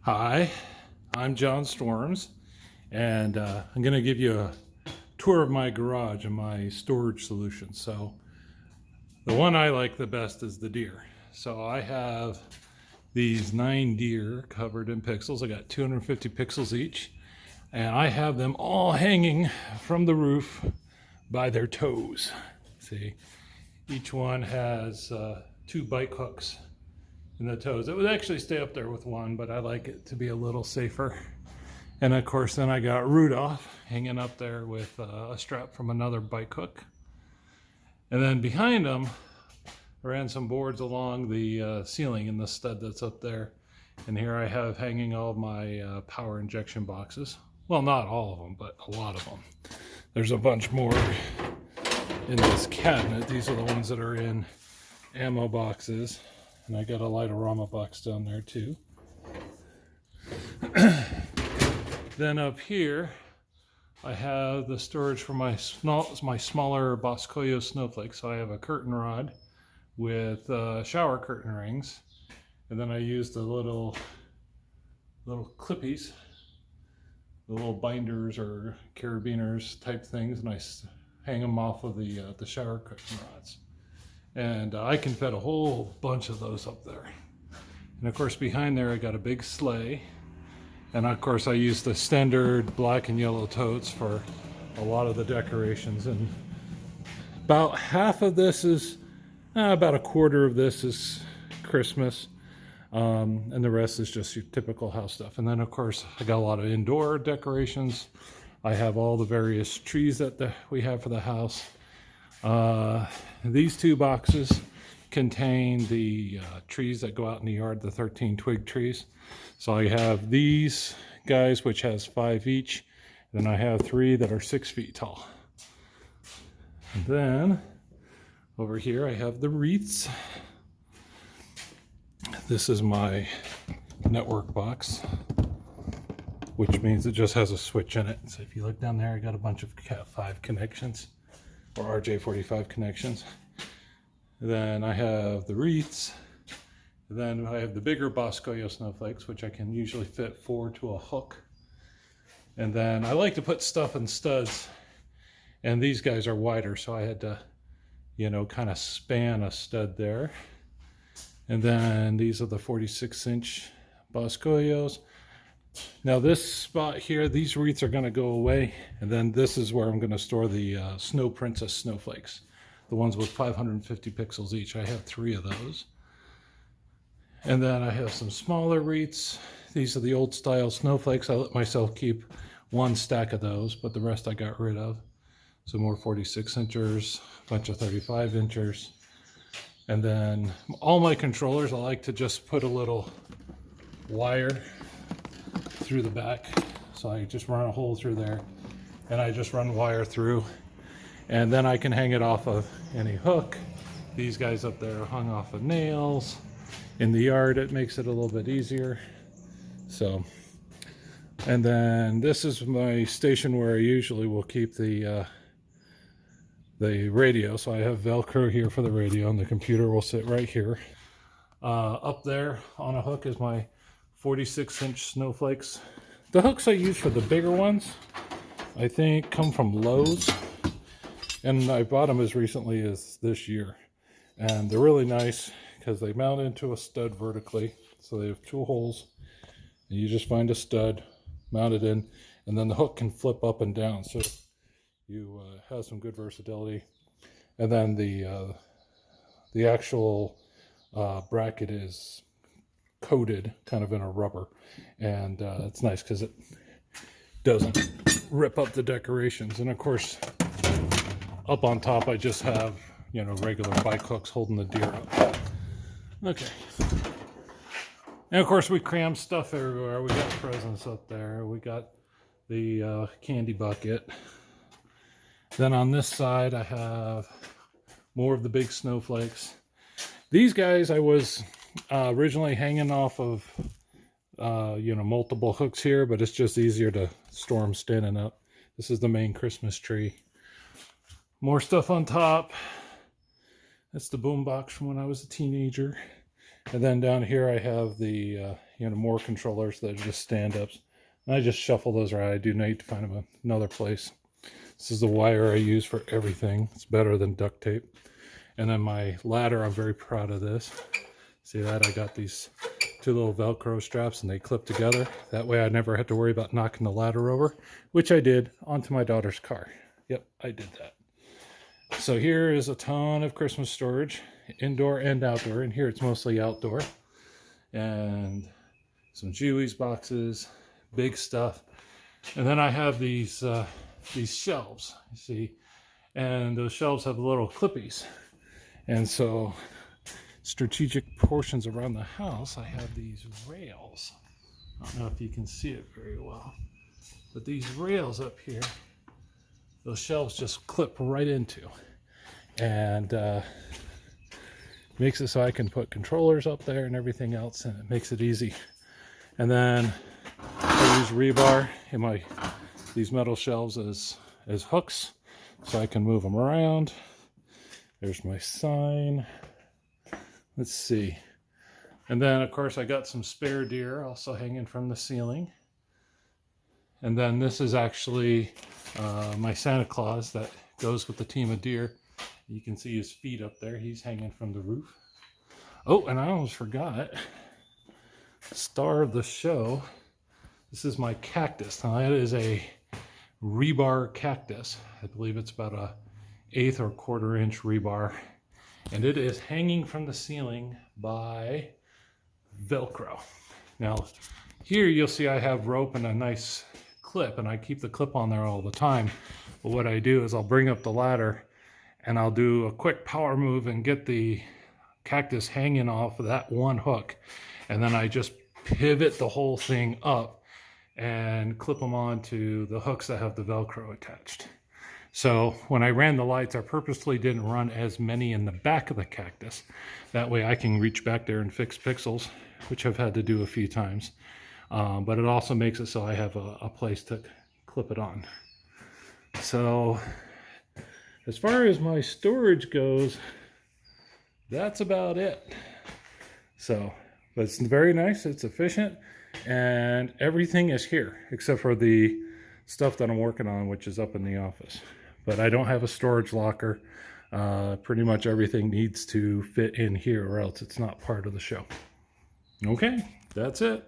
Hi, I'm John Storms, and I'm going to give you a tour of my garage and my storage solutions. So the one I like the best is the deer. So I have these 9 deer covered in pixels. I got 250 pixels each, and I have them all hanging from the roof by their toes. See, each one has 2 bike hooks in the toes. It would actually stay up there with one, but I like it to be a little safer. And of course, then I got Rudolph hanging up there with a strap from another bike hook. And then behind them, I ran some boards along the ceiling in the stud that's up there. And here I have hanging all of my power injection boxes. Well, not all of them, but a lot of them. There's a bunch more in this cabinet. These are the ones that are in ammo boxes. And I got a Light-O-Rama box down there too. Then up here, I have the storage for my smaller Boscoyo snowflakes. So I have a curtain rod with shower curtain rings. And then I use the little clippies, the little binders or carabiners type things, and I hang them off of the shower curtain rods. And I can fit a whole bunch of those up there. And of course behind there I got a big sleigh. And of course I use the standard black and yellow totes for a lot of the decorations. And about half of this is, about a quarter of this is Christmas. And the rest is just your typical house stuff. And then of course I got a lot of indoor decorations. I have all the various trees that we have for the house. These 2 boxes contain the trees that go out in the yard, the 13 twig trees. So I have these guys, which has 5 each. And then I have 3 that are 6 feet tall. And then over here I have the wreaths. This is my network box, which means it just has a switch in it. So if you look down there, I got a bunch of Cat 5 connections or RJ45 connections. Then I have the wreaths. Then I have the bigger Boscoyo snowflakes, which I can usually fit 4 to a hook. And then I like to put stuff in studs, and these guys are wider, so I had to, kind of span a stud there. And then these are the 46-inch Boscoyos. Now this spot here, these wreaths are going to go away, and then this is where I'm going to store the Snow Princess snowflakes, the ones with 550 pixels each. I have 3 of those. And then I have some smaller wreaths. These are the old style snowflakes. I let myself keep 1 stack of those, but the rest I got rid of. Some more 46-inchers, a bunch of 35-inchers. And then all my controllers, I like to just put a little wire through the back. So I just run a hole through there, and I just run wire through, and then I can hang it off of any hook. These guys up there are hung off of nails. In the yard, it makes it a little bit easier. So, and then this is my station where I usually will keep the radio. So I have Velcro here for the radio, and the computer will sit right here. Up there on a hook is my 46-inch snowflakes. The hooks I use for the bigger ones, I think, come from Lowe's, and I bought them as recently as this year. And they're really nice because they mount into a stud vertically. So they have 2 holes, and you just find a stud, mount it in, and then the hook can flip up and down. So you have some good versatility. And then the actual bracket is coated kind of in a rubber, and it's nice because it doesn't rip up the decorations. And of course up on top I just have regular bike hooks holding the deer up. Okay, and of course we cram stuff everywhere. We got presents up there, we got the candy bucket. Then on this side I have more of the big snowflakes. These guys I was originally hanging off of multiple hooks here, but it's just easier to store them standing up. This is the main Christmas tree. More stuff on top. That's the boom box from when I was a teenager. And then down here I have the more controllers that are just stand-ups. And I just shuffle those around. I do need to find them another place. This is the wire I use for everything. It's better than duct tape. And then my ladder, I'm very proud of this. See that? I got these 2 little Velcro straps and they clip together. That way I never had to worry about knocking the ladder over, which I did onto my daughter's car. Yep, I did that. So here is a ton of Christmas storage, indoor and outdoor. And here it's mostly outdoor. And some Chewy's boxes, big stuff. And then I have these shelves, you see. And those shelves have little clippies. And so strategic portions around the house, I have these rails. I don't know if you can see it very well. But these rails up here, those shelves just clip right into, and makes it so I can put controllers up there and everything else, and it makes it easy. And then I use rebar in these metal shelves as hooks, so I can move them around. There's my sign. Let's see. And then of course I got some spare deer also hanging from the ceiling. And then this is actually my Santa Claus that goes with the team of deer. You can see his feet up there. He's hanging from the roof. Oh, and I almost forgot. Star of the show. This is my cactus. Now that is a rebar cactus. I believe it's about a 1/8 or 1/4 inch rebar. And it is hanging from the ceiling by Velcro. Now here you'll see I have rope and a nice clip, and I keep the clip on there all the time. But what I do is I'll bring up the ladder and I'll do a quick power move and get the cactus hanging off of that one hook, and then I just pivot the whole thing up and clip them onto the hooks that have the Velcro attached. So when I ran the lights, I purposely didn't run as many in the back of the cactus. That way I can reach back there and fix pixels, which I've had to do a few times. But it also makes it so I have a place to clip it on. So as far as my storage goes, that's about it. So, but it's very nice, it's efficient, and everything is here except for the stuff that I'm working on, which is up in the office. But I don't have a storage locker. Pretty much everything needs to fit in here or else it's not part of the show. Okay, that's it.